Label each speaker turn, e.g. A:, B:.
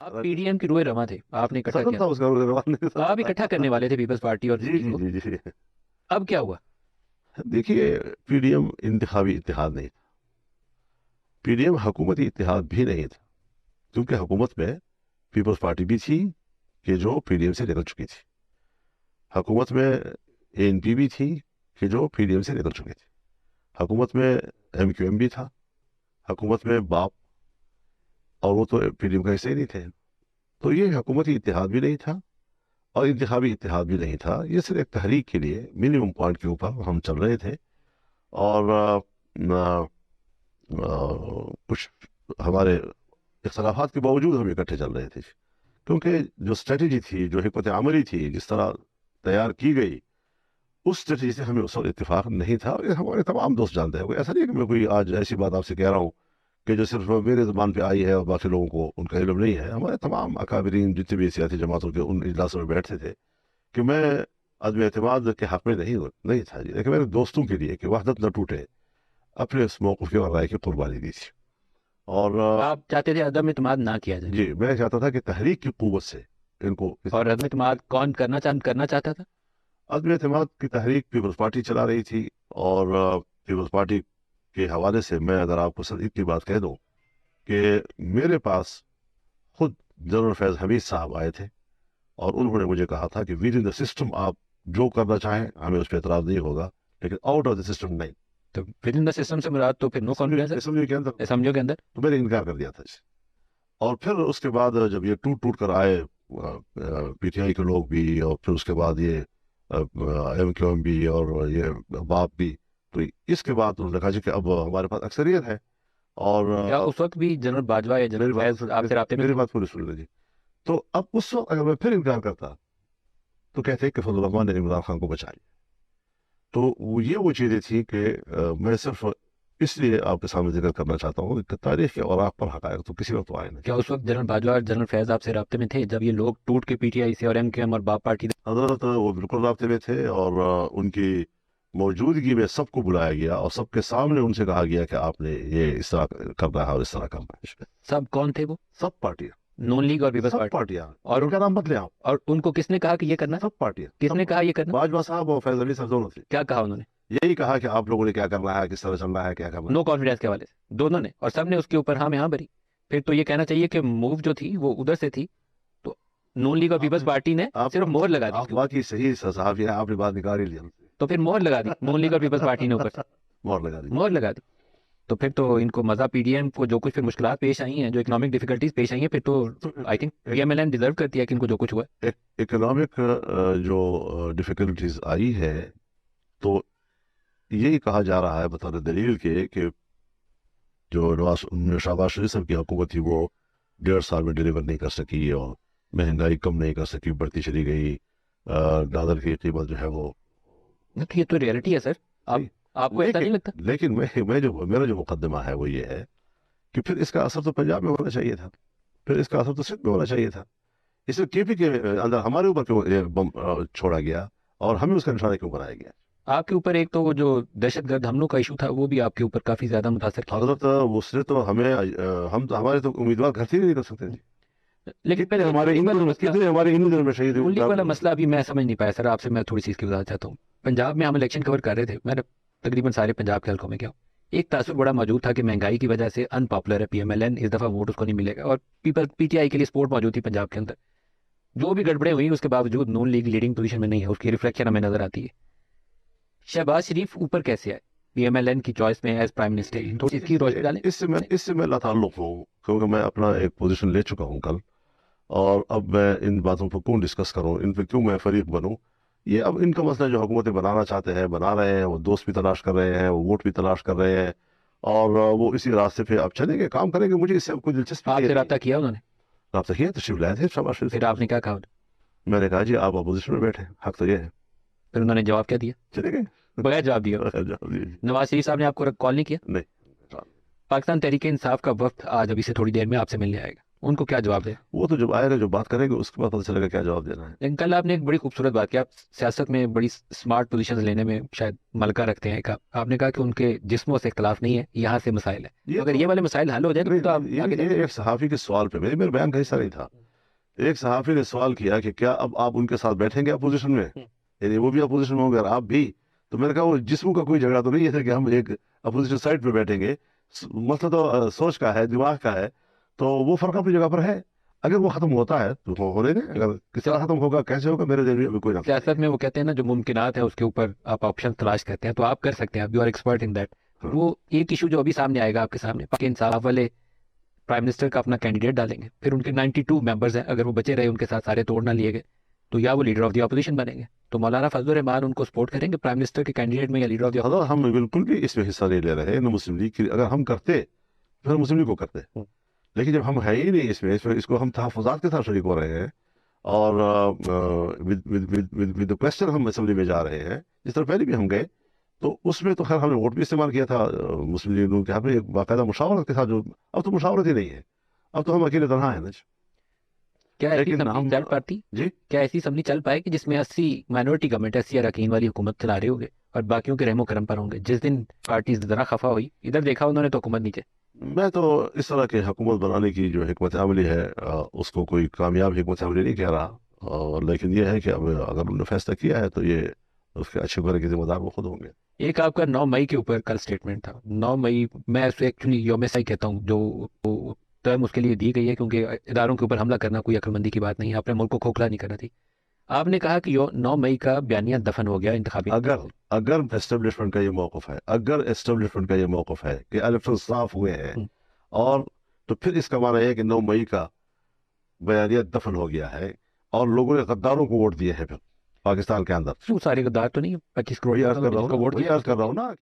A: آپ P D M کی روئے رواں تھے، آپ نے اکٹھا
B: سخت تھا اس کا روان
A: آپ اکٹھا کرنے والے تھے پیپلز پارٹی اور
B: جی جی جی جی
A: اب کیا ہوا؟
B: دیکھیے پی ڈی ایم انتخابی اتحاد نہیں تھا، پی ڈی ایم حکومتی اتحاد بھی نہیں تھا، کیونکہ حکومت میں پیپلز پارٹی بھی تھی کہ جو پی ڈی ایم سے نکل چکی تھی، حکومت میں اے این پی بھی تھی کہ جو پی ڈی ایم سے نکل چکی تھی، حکومت میں ایم کیو ایم بھی تھا، حکومت میں باپ، اور وہ تو پی ڈی ایم کا حصہ ہی نہیں تھے، تو یہ حکومتی اتحاد بھی نہیں تھا اور انتخابی اتحاد بھی نہیں تھا، یہ صرف ایک تحریک کے لیے منیمم پوائنٹ کے اوپر ہم چل رہے تھے، اور کچھ ہمارے اختلافات کے باوجود ہم اکٹھے چل رہے تھے، کیونکہ جو اسٹریٹجی تھی، جو حکمت عملی تھی، جس طرح تیار کی گئی، اس اسٹریٹجی سے ہمیں اس وقت اتفاق نہیں تھا، اور یہ ہمارے تمام دوست جانتے ہیں، کوئی ایسا نہیں ہے کہ میں کوئی آج ایسی بات آپ سے کہہ رہا ہوں کہ جو صرف میرے زبان پہ آئی ہے اور باقی لوگوں کو ان کا علم نہیں ہے، ہمارے تمام اکابرین جتنے بھی سیاسی جماعتوں کے ان اجلاسوں میں بیٹھتے تھے کہ میں عدم اعتماد کے حق میں نہیں تھا جی، لیکن میرے دوستوں کے لیے کہ وحدت نہ ٹوٹے اپنے اس موقف کی اور رائے کی قربانی دی تھی، اور
A: آپ چاہتے تھے عدم اعتماد نہ کیا جائے؟
B: جی میں چاہتا تھا کہ تحریک کی قوت سے ان کو،
A: اور عدم اعتماد کون کرنا چاہتا تھا؟
B: عدم اعتماد کی تحریک پیپلز پارٹی چلا رہی تھی، اور پیپلز پارٹی کے حوالے سے میں اگر آپ کو صرف اتنی بات کہہ دوں کہ میرے پاس خود جنرل فیض حمید صاحب آئے تھے اور انہوں نے مجھے کہا تھا کہ ود ان دا سسٹم آپ جو کرنا چاہیں ہمیں اس پہ اعتراض نہیں ہوگا، لیکن آؤٹ آف دا سسٹم نہیں،
A: تو ود ان دا سسٹم سے مراد تو پھر نو کانفیڈنس
B: اسمبلی کے اندر،
A: اسمبلیوں کے اندر،
B: تو میں نے انکار کر دیا تھا اسے، اور پھر اس کے بعد جب یہ ٹوٹ کر آئے پی ٹی آئی کے لوگ بھی، اور پھر اس کے بعد یہ ایم کیو ایم بھی اور یہ باپ بھی، تو اس کے بعد انہوں نے کہا جی کہ اب ہمارے پاس اکثریت ہے، اور
A: کیا اس وقت بھی جنرل باجوہ یا جنرل فیض آپ سے رابطے میں؟
B: میری بات پوری سن لیجیے، تو اب اس وقت اگر میں پھر انکار کرتا تو کہتے کہ فضل الرحمان نے عمران خان کو بچا لیا، تو وہ چیزیں تھیں کہ میں صرف اس لیے آپ کے سامنے ذکر کرنا چاہتا ہوں کہ تاریخ کے اوراق پر حقائق تو کسی وقت تو آئے نہیں۔
A: کیا اس وقت جنرل باجوہ اور جنرل فیض آپ سے رابطے میں تھے جب یہ لوگ ٹوٹ کے پی ٹی آئی سے اور ایم کیو ایم اور باپ پارٹی؟
B: حضرت وہ بالکل رابطے میں تھے، اور ان کی موجودگی میں سب کو بلایا گیا اور سب کے سامنے ان سے کہا گیا کہ آپ نے یہ اس طرح کرنا ہے اور اس طرح کرنا ہے۔
A: سب کون تھے وہ؟
B: سب پارٹیاں،
A: نون لیگ اور پیپلز
B: سب
A: پارٹی؟
B: پارٹیاں،
A: اور
B: ان کا نام مت لیں آپ،
A: اور ان کو کس نے کہا کہ یہ کرنا ہے؟
B: سب پارٹیاں،
A: کس نے کہا یہ کرنا؟
B: باجوہ صاحب اور فیض علی صاحب دونوں تھے،
A: کیا کہا انہوں نے؟
B: یہی کہا کہ آپ لوگوں نے کیا کرنا ہے، کس طرح چلنا ہے، کیا کرنا ہے،
A: نو کانفیڈنس کے حوالے سے دونوں نے، اور سب نے اس کے اوپر ہاں میں ہاں بھری۔ پھر تو یہ کہنا چاہیے کہ موو جو تھی وہ ادھر سے تھی، تو نون لیگ اور پیپلز پارٹی نے صرف مہر لگا دی۔
B: آپ باقی صحیح صحافی ہیں، آپ نے بات نکال ہی لیا،
A: تو پھر مہر لگا دی نون لیگ اور پیپلز پارٹی نے اوپر سے،
B: مہر لگا دی۔
A: مہر لگا دی۔ تو پھر تو ان کو مزہ پی ڈی ایم کو جو کچھ پھر مشکلات پیش آئی ہیں، جو اکنامک ڈیفیکلٹیز پیش آئی ہیں، پھر تو I think P M L N deserve کرتی ہے کہ ان کو جو کچھ ہوا ہے۔
B: اکنامک جو ڈیفیکلٹیز آئی ہے، تو یہی کہا جا رہا ہے بطور دلیل کے کہ جو شہباز شریف صاحب کی حکومت تھی وہ 1.5 سال میں ڈیلیور نہیں کر سکی، اور مہنگائی کم نہیں کر سکی، بڑھتی چلی گئی، ڈالر کی قیمت جو ہے وہ،
A: یہ تو ریئلٹی ہے سر، آپ کو ایسا نہیں لگتا؟
B: لیکن میرا جو مقدمہ ہے وہ یہ ہے کہ پھر اس کا اثر تو پنجاب میں ہونا چاہیے تھا، پھر اس کا اثر تو سندھ میں ہونا چاہیے تھا، اس میں کے پی کے اندر ہمارے اوپر کیوں بم چھوڑا گیا اور ہمیں اس کا نشانہ کیوں بنایا گیا؟
A: آپ کے اوپر ایک تو وہ جو دہشت گرد حملوں کا ایشو تھا وہ بھی آپ کے اوپر کافی زیادہ متاثر کیا۔
B: حضرت اس نے تو ہمارے تو امیدوار گھر سے نہیں کر سکتے تھے،
A: لیکن پہلے
B: ہمارے ہندو دنوں میں شہید
A: نون لیگ والا مسئلہ ابھی میں سمجھ نہیں پایا سر، آپ سے میں تھوڑی سی اس کی وضاحت چاہتا ہوں۔ پنجاب میں ہم الیکشن کور کر رہے تھے، میں نے تقریباً سارے پنجاب کے حلقوں میں گیا ہوں، ایک تاثر بڑا موجود تھا کہ مہنگائی کی وجہ سے ان پاپولر ہے پی ایم ایل این، اس دفعہ ووٹ اس کو نہیں ملے گا، اور پی ٹی آئی کے لیے سپورٹ موجود تھی پنجاب کے اندر، جو بھی گڑبڑیں ہوئی اس کے باوجود نون لیگ لیڈنگ پوزیشن میں نہیں ہے، اس کی ریفلیکشن ہمیں نظر آتی ہے۔ شہباز شریف اوپر کیسے آئے پی ایم ایل این کی چوائس میں ایز پرائم منسٹر؟ تھوڑی اس کی روشنی ڈالیں۔
B: اس سے میں لاتعلق ہوں، کیونکہ میں اپنا ایک پوزیشن لے چکا ہوں کل، اور اب میں ان باتوں پر کیوں ڈسکس کروں، ان پہ کیوں میں فریق بنوں؟ یہ اب ان کا مسئلہ جو حکومتیں بنانا چاہتے ہیں بنا رہے ہیں، وہ دوست بھی تلاش کر رہے ہیں، وہ ووٹ بھی تلاش کر رہے ہیں، اور وہ اسی راستے پہ اب چلیں گے، کام کریں گے، مجھے اس سے اب کوئی دلچسپی
A: آپ
B: نہیں
A: سے
B: ہے۔
A: رابطہ کیا انہوں نے؟
B: رابطہ کیا، تشریف لائے تھے شہباز شریف
A: پھر
B: صاحب،
A: آپ نے کیا کہا؟
B: میں نے کہا جی آپ اپوزیشن میں بیٹھے، حق تو یہ ہے،
A: پھر انہوں نے جواب کیا دیا؟
B: چلے گئے،
A: بغیر جواب دیا؟ نواز شریف صاحب نے آپ کو کال نہیں کیا؟
B: نہیں۔
A: پاکستان تحریک انصاف کا وفد آج ابھی سے تھوڑی دیر میں آپ سے ملنے آئے گا۔ ان کو کیا جواب دیں؟
B: وہ تو جب آئے گا جو بات کریں گے اس کے بعد پتہ چلے گا کیا جواب دینا ہے.
A: لیکن کل آپ نے ایک بڑی خوبصورت بات کی، آپ سیاست میں بڑی سمارٹ پوزیشنز لینے میں شاید ملکہ رکھتے ہیں. آپ نے کہا کہ ان کے جسموں سے اختلاف نہیں ہے، یہاں سے مسائل ہے. اگر یہ والے مسائل حل ہو جائیں تو آپ آگے
B: یہ ایک صحافی کے سوال پہ میرے بیان کا حصہ نہیں تھا. ایک صحافی نے سوال کیا کہ کیا اب آپ ان کے ساتھ بیٹھیں گے اپوزیشن میں، یعنی وہ بھی اپوزیشن میں ہوں گے اور آپ بھی. تو میں نے کہا وہ جسموں کا کوئی جھگڑا تو نہیں ہے کہ ہم ایک اپوزیشن سائڈ پہ بیٹھیں گے. مسئلہ تو سوچ کا ہے، دماغ کا ہے. تو وہ فرق اپنی جگہ پر ہے. اگر وہ ختم ہوتا ہے تو وہ ہونے دیں. اگر کس طرح ختم ہوگا، کیسے ہوگا، میرے ذہن میں ابھی کوئی
A: سیاست میں وہ کہتے ہیں نا جو ممکنات ہیں اس کے اوپر آپ آپشن تلاش کرتے ہیں، تو آپ کر سکتے ہیں، آپ you are expert in that. وہ ایک ایشو جو ابھی سامنے آئے گا آپ کے سامنے، پاک انصاف والے پرائم منسٹر کا اپنا کینڈیڈیٹ ڈالیں گے، پھر ان کے 92 ممبرز ہیں، اگر وہ بچے رہے ان کے ساتھ سارے توڑ نہ لیے گئے تو یا وہ لیڈر آف دی اپوزیشن بنیں گے. تو مولانا فضل الرحمان ان کو سپورٹ کریں گے پرائم منسٹر کے کینڈیڈیٹ میں یا لیڈر آف دی
B: حضرت ہم بالکل بھی اس میں حصہ نہیں لے رہے ہیں. نہ مسلم لیگ کی، اگر ہم کرتے پھر مسلم لیگ کو کرتے. لیکن جب ہم ہے ہی نہیں اس کو ہم تحفظات کے ساتھ شریک ہو رہے ہیں اور ود کوشچن ہم اسمبلی میں جا رہے ہیں جس طرح پہلے بھی ہم گئے. تو اس میں تو خیر ہم نے ووٹ بھی استعمال کیا تھا مسلم لیگ کے. ہم نے ایک باقاعدہ مشاورت کے ساتھ جو اب تو مشاورت ہی نہیں ہے، اب تو ہم اکیلے تنہا ہیں نا.
A: کیا ایسی اسمبلی چل پاتی؟
B: جی
A: کیا ایسی اسمبلی چل پائے کہ جس میں 80 مائنورٹی گورنمنٹ 80 اراکین والی حکومت چلا رہے ہوں گے اور باقیوں کے رحم و کرم پر ہوں گے؟ جس دن پارٹی ذرا خفا ہوئی، ادھر دیکھا انہوں نے تو حکومت نیچے.
B: میں تو اس طرح کے حکومت بنانے کی جو حکمت عملی ہے اس کو کوئی کامیاب حکمت عملی نہیں کہہ رہا. لیکن یہ ہے کہ اب اگر انہوں نے فیصلہ کیا ہے تو یہ اس کے اچھے برے کے ذمہ دار وہ خود ہوں گے.
A: ایک آپ کا 9 مئی کے اوپر کل سٹیٹمنٹ تھا. 9 مئی میں اسے ایکچولی یوم سائی کہتا ہوں، جو ٹرم اس کے لیے دی گئی ہے کیونکہ اداروں کے اوپر حملہ کرنا کوئی عقل مندی کی بات نہیں ہے، اپنے ملک کو کھوکھلا نہیں کرنا تھی. آپ نے کہا کہ 9 مئی کا بیانیہ دفن ہو گیا انتخابی.
B: اگر اسٹیبلشمنٹ کا یہ موقف ہے کہ الیکشن صاف ہوئے ہیں اور تو پھر اس کا معنی ہے کہ 9 مئی کا بیانیہ دفن ہو گیا ہے اور لوگوں نے غداروں کو ووٹ دیے ہیں. پھر پاکستان کے اندر
A: سارے غدار تو نہیں، 25 کروڑ
B: وہی عرض کر رہا ہوں نا